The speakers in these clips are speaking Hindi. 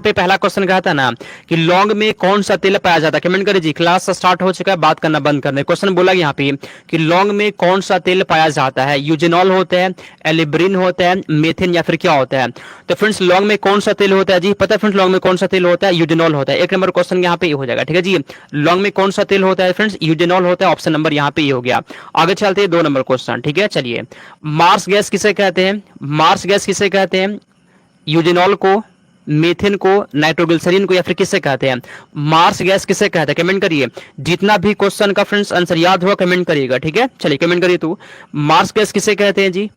पे पहला क्वेश्चन कहा था ना कि लौंग में कौन सा तेल पाया जाता है, कमेंट करिए जी। क्लास स्टार्ट हो चुका है, बात करना बंद करना। क्वेश्चन बोला यहाँ पे कि लौंग में कौन सा तेल पाया जाता है, यूजेनॉल होता है, एलिब्रिन होता है, मेथिन या फिर क्या होता है। तो फ्रेंड्स लौंग में कौन सा तेल होता है जी, पता है फ्रेंड्स लौंग में कौन सा तेल होता है, यूजेनॉल होता है। एक नंबर क्वेश्चन यहाँ पे ये हो जाएगा, ठीक है जी। लौंग में कौन सा तेल होता है फ्रेंड्स, यूजेनॉल होता है, ऑप्शन नंबर यहाँ पे ये हो गया। आगे चलते हैं 2 नंबर क्वेश्चन, ठीक है। चलिए, मार्स गैस किसे कहते हैं, मार्स गैस किसे कहते हैं, यूजेनॉल को, मेथिन को, नाइट्रोग्लिसरीन को, या फिर किसे कहते हैं। मार्स गैस किसे कहते हैं, कमेंट करिए। जितना भी क्वेश्चन का फ्रेंड्स आंसर याद हुआ कमेंट करिएगा, ठीक है। चलिए कमेंट करिए तो मार्स गैस किसे कहते हैं जी,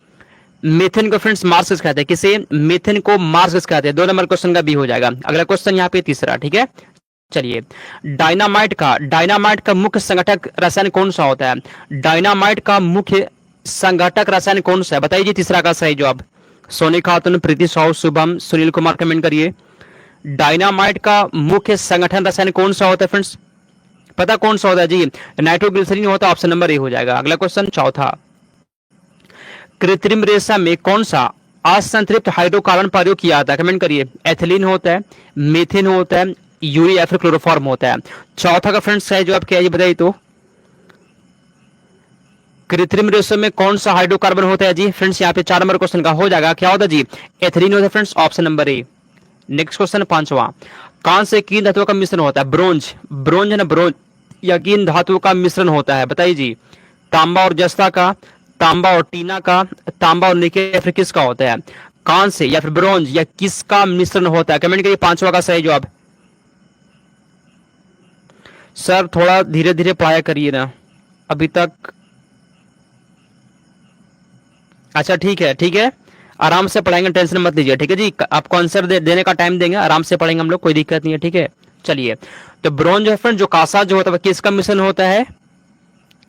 मेथिन को फ्रेंड्स मार्स गैस कहते हैं। किसे, मेथिन को मार्स गैस कहते हैं। 2 नंबर क्वेश्चन का बी हो जाएगा। अगला क्वेश्चन यहाँ पे तीसरा, ठीक है। चलिए, डायनामाइट का मुख्य संगठक रसायन कौन सा होता है, डायनामाइट का मुख्य संगठक रसायन कौन सा है, बताइए जी। तीसरा का सही जवाब सोनी खातून, प्रीति साहू, शुभम, सुनील कुमार, कमेंट करिए। डायनामाइट का मुख्य संगठन रसायन कौन सा होता है फ्रेंड्स, पता कौन सा होता है जी, नाइट्रोग्लिसरीन होता है, ऑप्शन नंबर ए हो जाएगा। अगला क्वेश्चन चौथा, कृत्रिम रेशा में कौन सा असंतृप्त हाइड्रोकार्बन प्रयोग किया जाता है, कमेंट करिए। एथिलीन होता है, मेथिन होता है, यूरिया या फिर क्लोरोफॉर्म होता है। चौथा का फ्रेंड्स सही जवाब क्या है ये बताइए तो, कृत्रिम रेशो में कौन सा हाइड्रोकार्बन होता है जी फ्रेंड्स, यहाँ पे 4 नंबर क्वेश्चन का हो जाएगा, क्या होता है जी, एथिलीन होता है friends, option number A. Next question पांचवा, कौन से किन धातुओं का मिश्रण होता है, ब्रोंज, ब्रोंज है ना, ब्रोंज या किन धातुओं का मिश्रण होता है, बताइए जी। तांबा और जस्ता का, तांबा और टीना का, तांबा और निकेल या फिर किसका होता है, कौन से या फिर ब्रोंज या किसका मिश्रण होता है, कमेंट करिए। पांचवा का सही जवाब। सर थोड़ा धीरे धीरे पढ़ाया करिए ना अभी तक। अच्छा ठीक है, ठीक है, आराम से पढ़ाएंगे, टेंशन मत लीजिए, ठीक है जी। आपको आंसर देने का टाइम देंगे, आराम से पढ़ेंगे हम लोग, कोई दिक्कत नहीं है, ठीक है। चलिए, तो ब्रोंज है फ्रेंड, जो कांसा जो होता है किसका मिश्रण होता है,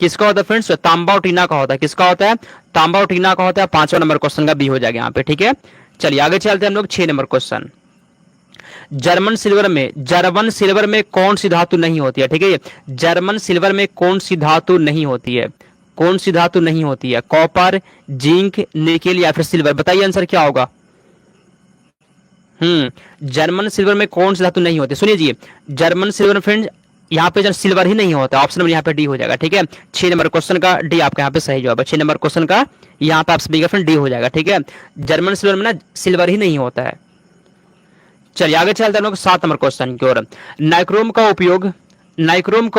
किसका होता है फ्रेंड्स, तांबा और टीना का होता है। किसका होता है, तांबा और टीना का होता है। 5वां नंबर क्वेश्चन का बी हो जाएगा यहाँ पे, ठीक है। चलिए आगे चलते हैं हम लोग 6 नंबर क्वेश्चन, जर्मन सिल्वर में कौन सी धातु नहीं होती है, ठीक है। जर्मन सिल्वर में कौन सी धातु नहीं होती है, कौन सी धातु नहीं होती है, कॉपर, जिंक, निकेल या फिर सिल्वर, बताइए आंसर क्या होगा। जर्मन सिल्वर में कौन सी धातु नहीं होती, सुनिए जी। जर्मन सिल्वर फ्रेंड यहाँ पे सिल्वर ही नहीं होता, ऑप्शन नंबर यहाँ पे डी हो जाएगा, ठीक है। 6 नंबर क्वेश्चन का डी आपका यहाँ पे सही जवाब है। 6 नंबर क्वेश्चन का यहाँ पे आप सभी का फ्रेंड डी हो जाएगा, ठीक है। जर्मन सिल्वर में ना सिल्वर ही नहीं होता है। चलिए आगे चलते हैं लोग 7 नंबर क्वेश्चन की ओर। नाइक्रोम का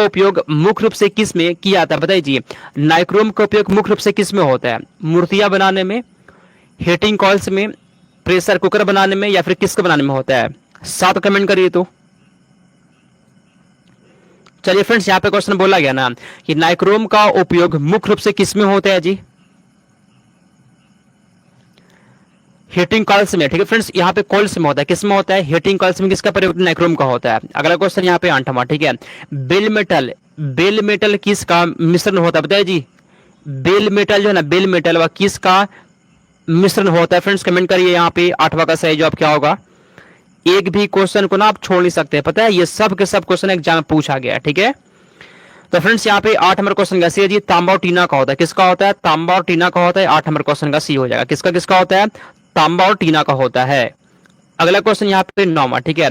उपयोग मुख्य रूप से किस में किया जाता है, बताइए जी। नाइक्रोम का उपयोग मुख्य रूप से किस में होता है, मूर्तियां बनाने में, हीटिंग कॉइल्स में, प्रेशर कुकर बनाने में या फिर किसको बनाने में होता है। 7 कमेंट करिए तो। चलिए फ्रेंड्स, यहाँ पे क्वेश्चन बोला गया ना कि नाइक्रोम का उपयोग मुख्य रूप से किस में होता है जी, हीटिंग कॉइल्स में, ठीक है फ्रेंड्स। यहाँ पे कॉइल्स में होता है, किस में होता है, हीटिंग कॉइल्स में। किसका प्रयोग, नाइक्रोम का होता है। अगला क्वेश्चन यहाँ पे 8वां, ठीक है। बेल मेटल किसका मिश्रण होता है, बताइए जी। बेल मेटल जो है ना, बेल मेटल वह किसका मिश्रण होता है फ्रेंड्स, कमेंट करिए यहाँ पे। 8वां का सही जवाब क्या होगा। एक भी क्वेश्चन को ना आप छोड़ नहीं सकते, पता है, ये सब के सब क्वेश्चन एग्जाम में पूछा गया, ठीक है। तो फ्रेंड्स यहाँ पे 8 नंबर क्वेश्चन का सी है जी, तांबा और टीना का होता है। किसका होता है, तांबा और टीना का होता है। 8 नंबर क्वेश्चन का सी हो जाएगा। किसका किसका होता है, तांबा और टीना का होता है। अगला क्वेश्चन यहाँ पे 9वां, ठीक है।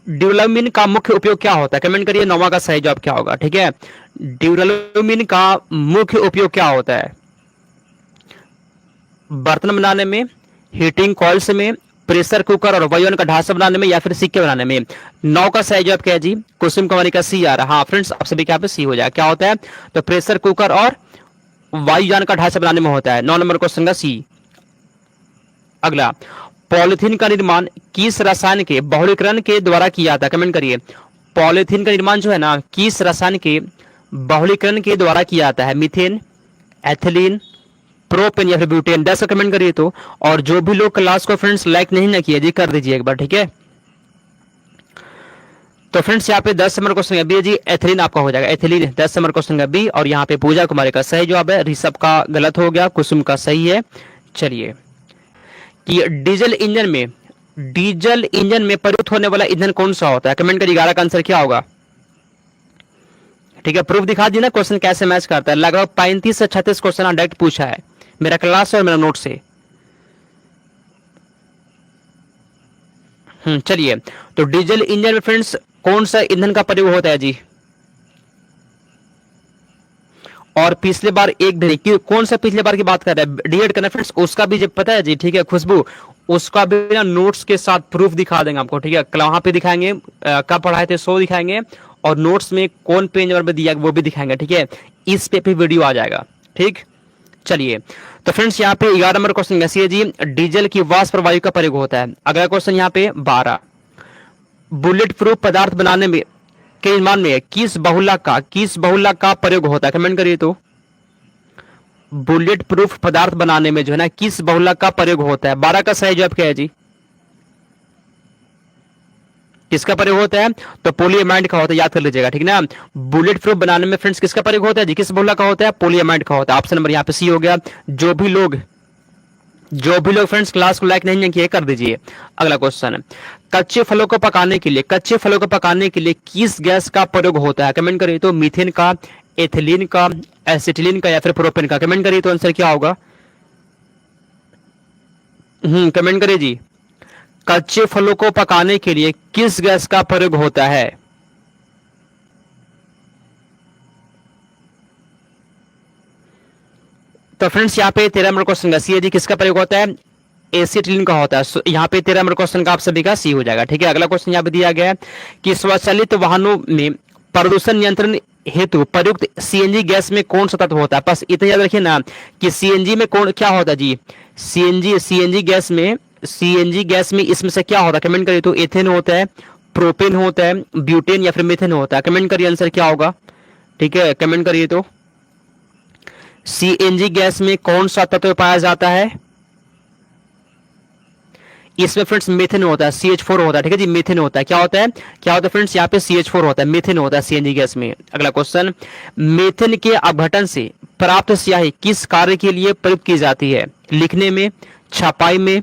ड्यूरामिन का मुख्य उपयोग क्या होता है, कमेंट करिए। 9वां का सही जवाब क्या होगा, ठीक है। ड्यूरामिन का मुख्य उपयोग क्या होता है, बर्तन बनाने में, हीटिंग कॉइल्स में, प्रेशर कुकर और वायुन का ढांचा बनाने में या फिर सिक्के बनाने में। 9 का सही जवाब क्या है जी, कुसुम कुमारी का सी आ रहा है। हाँ फ्रेंड्स, आप सभी क्या पे सी हो जाएगा, क्या होता है, तो प्रेशर कुकर और वायुयान का ढांचा बनाने में होता है। 9 नंबर क्वेश्चन का सी। अगला, पॉलिथीन का निर्माण किस रसायन के बहुलीकरण के द्वारा किया जाता है, कमेंट करिए। पॉलिथीन का निर्माण जो है ना, किस रसायन के बहुलीकरण के द्वारा किया जाता है, मीथेन, एथिलीन, प्रोपेन या फिर ब्यूटेन। 10 का कमेंट करिए तो। और जो भी लोग क्लास को फ्रेंड्स लाइक नहीं ना किया जी, कर दीजिए एक बार, ठीक है। तो फ्रेंड्स यहाँ पे 10 नंबर क्वेश्चन का बी जी, एथिलीन आपका हो जाएगा, एथिलीन 10 नंबर क्वेश्चन का बी। और यहाँ पे पूजा कुमारी का सही जवाब है, ऋषभ का गलत हो गया, कुसुम का सही है। चलिए, कि डीजल इंजन में प्रयुक्त होने वाला ईंधन कौन सा होता है, कमेंट करिए। 11 का आंसर क्या होगा, ठीक है। प्रूफ दिखा दी ना क्वेश्चन कैसे मैच करता है। लगभग 35 से 36 क्वेश्चन डायरेक्ट पूछा है मेरा क्लास और मेरा नोट से। चलिए, तो डीजल इंजन में फ्रेंड्स कौन सा ईंधन का प्रयोग होता है जी? और पिछले बार एक भी कौन सा पिछले बार की बात कर रहा है, डिएड करना फ्रेंड्स, उसका भी जब पता है जी, ठीक है खुशबू, उसका भी ना नोट्स के साथ प्रूफ दिखा देंगे आपको, ठीक है, वहां पे दिखाएंगे कब पढ़ाए थे सो दिखाएंगे, और नोट्स में कौन पेज नंबर पे दिया वो भी दिखाएंगे, ठीक है, इस पे भी वीडियो आ जाएगा, ठीक। चलिए, तो फ्रेंड्स यहाँ पे 11 नंबर क्वेश्चन ऐसी है जी, डीजल की वाष्प वायु का प्रयोग होता है। अगला क्वेश्चन यहाँ पे 12, बुलेट प्रूफ पदार्थ बनाने में के निर्माण में किस बहुलक का प्रयोग होता है, कमेंट करिए तो। बुलेट प्रूफ पदार्थ बनाने में जो है ना किस बहुलक का प्रयोग होता है? 12 का सही जवाब क्या है जी? किसका प्रयोग होता है? तो पॉलीएमाइड का होता है, याद कर लीजिएगा, ठीक ना। बुलेट प्रूफ बनाने में फ्रेंड्स किसका प्रयोग होता है जी? किस बहुलक का होता है? पॉलीएमाइड का होता है। ऑप्शन नंबर यहाँ पे सी हो गया। जो भी लोग फ्रेंड्स क्लास को लाइक नहीं किए कर दीजिए। अगला क्वेश्चन, कच्चे फलों को पकाने के लिए किस गैस का प्रयोग होता है? कमेंट करिए तो। मीथेन का, एथिलीन का, एसिटिलीन का या फिर प्रोपेन का? कमेंट करिए तो आंसर क्या होगा? कमेंट करिए जी। कच्चे फलों को पकाने के लिए किस गैस का प्रयोग होता है? तो फ्रेंड्स यहाँ पे 13 नंबर क्वेश्चन का सी है जी, किसका प्रयोग होता है? एसिटिलीन का होता है। यहाँ पे 13 नंबर क्वेश्चन का आप सभी का सी हो जाएगा, ठीक है। अगला क्वेश्चन यहाँ पे दिया गया है कि स्वचालित वाहनों में प्रदूषण नियंत्रण हेतु प्रयुक्त सीएनजी गैस में कौन सा तत्व होता है? बस इतना याद रखिए ना कि सीएनजी में कौन क्या होता है जी? सीएनजी गैस में इसमें से क्या होता है? कमेंट करिए तो। एथेन होता है, प्रोपेन होता है, ब्यूटेन या फिर मीथेन होता है? कमेंट करिए आंसर क्या होगा, ठीक है, कमेंट करिए तो। सीएनजी गैस में कौन सा तत्व पाया जाता है? इसमें फ्रेंड्स मीथेन होता है, CH4 होता है, ठीक है जी, मीथेन होता है। क्या होता है फ्रेंड्स? यहाँ पे CH4 होता है, मीथेन होता है सीएनजी गैस में। अगला क्वेश्चन, मीथेन के अपघटन से प्राप्त स्याही किस कार्य के लिए प्रयुक्त की जाती है? लिखने में, छपाई में,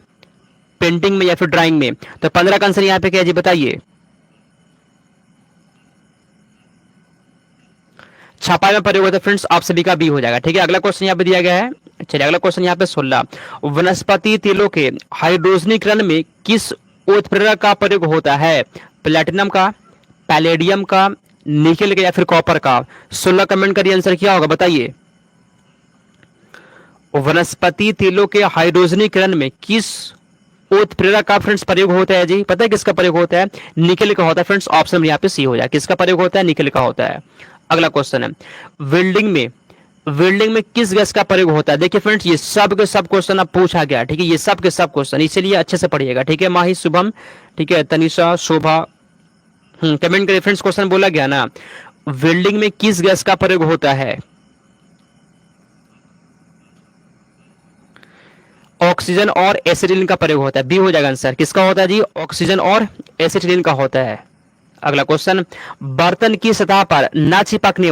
पेंटिंग में या फिर ड्राइंग में? तो 15 का आंसर यहाँ पे क्या है जी, बताइए। छपाई में प्रयोग होता है फ्रेंड्स, आप सभी का बी हो जाएगा, ठीक है। अगला क्वेश्चन यहाँ पे दिया गया है। चलिए, अगला क्वेश्चन यहाँ पे 16, वनस्पति तेलों के हाइड्रोजनीकरण में किस उत्प्रेरक का प्रयोग होता है? प्लेटिनम का, पैलेडियम का, निकेल का या फिर कॉपर का? 16 कमेंट करिए, आंसर क्या होगा बताइए। वनस्पति तेलों के हाइड्रोजनीकरण में किस उत्प्रेरक का फ्रेंड्स प्रयोग होता है जी? पता है किसका प्रयोग होता है? निकेल का होता है फ्रेंड्स। ऑप्शन यहाँ पे सी हो जाए, किसका प्रयोग होता है? निकेल का होता है। अगला क्वेश्चन है, वेल्डिंग में किस गैस का प्रयोग होता है? देखिए फ्रेंड्स, ये सब के सब क्वेश्चन अब पूछा गया, ठीक है, ये सब के सब क्वेश्चन, इसलिए अच्छे से पढ़िएगा, ठीक है। माही, शुभम, ठीक है, तनिषा, शोभा, कमेंट करिए फ्रेंड्स, क्वेश्चन बोला गया ना, वेल्डिंग में किस गैस का प्रयोग होता है? ऑक्सीजन और एसिटिलीन का प्रयोग होता है, बी हो जाएगा आंसर। किसका होता है जी? ऑक्सीजन और एसिटिलीन का होता है। अगला क्वेश्चन, बर्तन की सतह पर ना चिपकने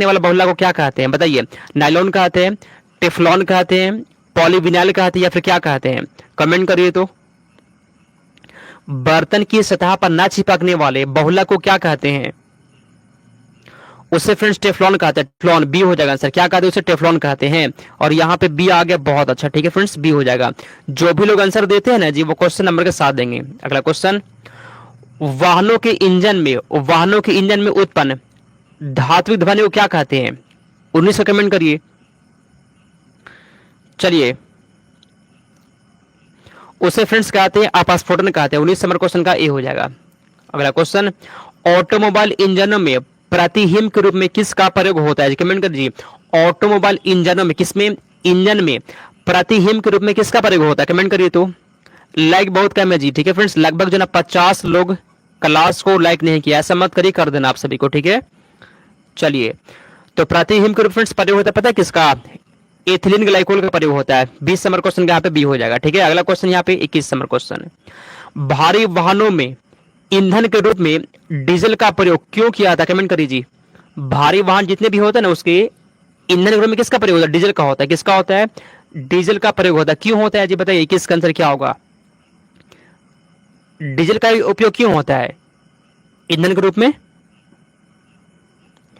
वाला बहुलक को क्या कहते हैं? बताइए। नायलॉन कहते हैं, टेफ्लॉन कहते हैं, पॉलीविनाइल कहते हैं या फिर क्या कहते हैं? कमेंट करिए तो। बर्तन की सतह पर ना चिपकने वाले बहुलक को क्या कहते हैं? उसे फ्रेंड्स टेफ्लॉन कहते हैं। टेफ्लॉन, बी हो जाएगा आंसर। क्या कहते हैं? उसे टेफ्लॉन कहते हैं। और यहाँ पे बी आ गया, बहुत अच्छा, ठीक है फ्रेंड्स, बी हो जाएगा। जो भी लोग आंसर देते हैं ना जी, वो क्वेश्चन नंबर के साथ देंगे। अगला क्वेश्चन, वाहनों के इंजन में उत्पन्न धात्विक ध्वनि को क्या कहते हैं? 19 का कमेंट करिए। चलिए, उसे फ्रेंड्स कहते हैं अपस्फोटन कहते हैं। 19 नंबर क्वेश्चन का ए हो जाएगा। अगला क्वेश्चन, ऑटोमोबाइल इंजनों में प्रतिहिम के रूप में किसका प्रयोग होता है? कमेंट कर दीजिए। ऑटोमोबाइल इंजनों में इंजन में प्रतिहिम के रूप में किसका प्रयोग होता है? कमेंट करिए तो। लाइक बहुत कम है जी, ठीक है फ्रेंड्स, लगभग जो ना 50 लोग क्लास को लाइक नहीं किया, ऐसा मत करिए, कर देना आप सभी को, ठीक है। चलिए, तो प्रतिहिम के रूप में प्रयोग होता है, पता है किसका? एथिलीन ग्लाइकोल का प्रयोग होता है। 20 नंबर क्वेश्चन का यहाँ पे बी हो जाएगा, ठीक है। अगला क्वेश्चन यहाँ पे 21 नंबर क्वेश्चन है, भारी वाहनों में ईंधन के रूप में डीजल का प्रयोग क्यों किया था? कमेंट करिए जी। भारी वाहन जितने भी होते हैं ना, उसके ईंधन के रूप में किसका प्रयोग होता है? डीजल का होता है। किसका होता है? डीजल का प्रयोग होता है। क्यों होता है जी बताइए, किसका आंसर क्या होगा? डीजल का उपयोग क्यों होता है ईंधन के रूप में?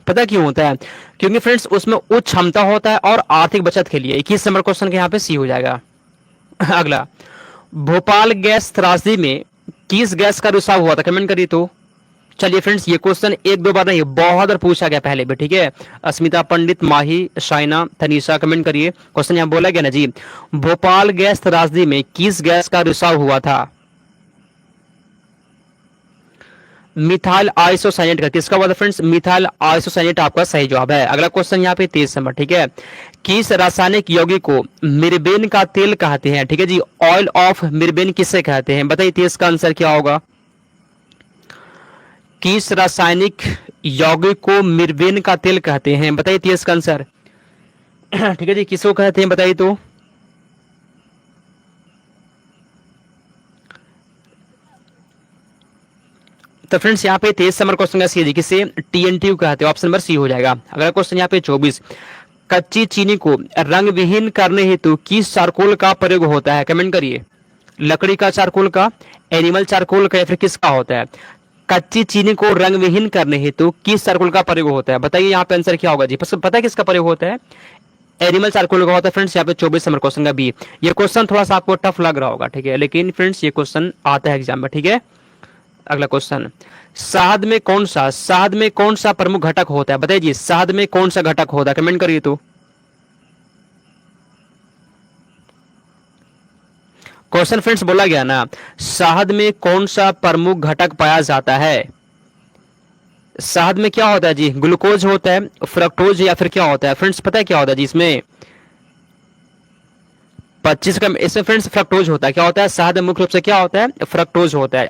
पता क्यों होता है? क्योंकि फ्रेंड्स उसमें उच्च क्षमता होता है और आर्थिक बचत के लिए। 21 नंबर क्वेश्चन के यहाँ पे सी हो जाएगा। अगला, भोपाल गैस त्रासदी में किस गैस का रिसाव हुआ था, कमेंट करिए। तो चलिए फ्रेंड्स, ये क्वेश्चन एक दो बार नहीं बहुत बार पूछा गया पहले भी, ठीक है। अस्मिता पंडित, माही, शाइना, तनीषा, कमेंट करिए। क्वेश्चन यहाँ बोला गया ना जी, भोपाल गैस त्रासदी में किस गैस का रिसाव हुआ था? मिथाइल आइसोसाइनेट का। किसका हुआ था फ्रेंड्स? मिथाइल आइसोसाइनेट आपका सही जवाब है। अगला क्वेश्चन यहाँ पे 23 नंबर, ठीक है। किस रासायनिक यौगिक को मिर्बेन का तेल कहते हैं? ठीक है जी, ऑयल ऑफ मिर्बेन किसे कहते हैं? बताइए 23 का आंसर क्या होगा? किस रासायनिक यौगिक को मिर्बेन का तेल कहते हैं? बताइए 23 का आंसर। ठीक है जी, किसको कहते हैं बताइए तो फ्रेंड्स यहाँ पे 23 नंबर क्वेश्चन का सी है, किसे टीएनटी कहते हैं। ऑप्शन नंबर सी हो जाएगा। अगला क्वेश्चन यहाँ पे 24, कच्ची चीनी को रंग विहीन करने हेतु किस चारकोल का प्रयोग होता है? कमेंट करिए। लकड़ी का चारकोल का, एनिमल चारकोल का, या फिर किसका होता है? कच्ची चीनी को रंग विहीन करने हेतु किस चारकोल का प्रयोग होता है? बताइए यहाँ पे आंसर क्या होगा जी? पता है किसका प्रयोग होता है? एनिमल चारकोल का होता है फ्रेंड्स। यहाँ पे 24 नंबर क्वेश्चन का बी। ये क्वेश्चन थोड़ा सा आपको टफ लग रहा होगा, ठीक है, लेकिन फ्रेंड्स ये क्वेश्चन आता है एग्जाम में, ठीक है। अगला क्वेश्चन, शहद में कौन सा प्रमुख घटक होता है? बताइए जी, शहद में कौन सा घटक होता है? कमेंट करिए। तो क्वेश्चन फ्रेंड्स बोला गया ना, शहद में कौन सा प्रमुख घटक पाया जाता है? शहद में क्या होता है जी? ग्लूकोज होता है, फ्रक्टोज, या फिर क्या होता है फ्रेंड्स? पता है क्या होता है जी इसमें? 25 का इसमें फ्रेंड्स फ्रक्टोज होता है। क्या होता है? शहद में मुख्य रूप से क्या होता है? फ्रक्टोज होता है।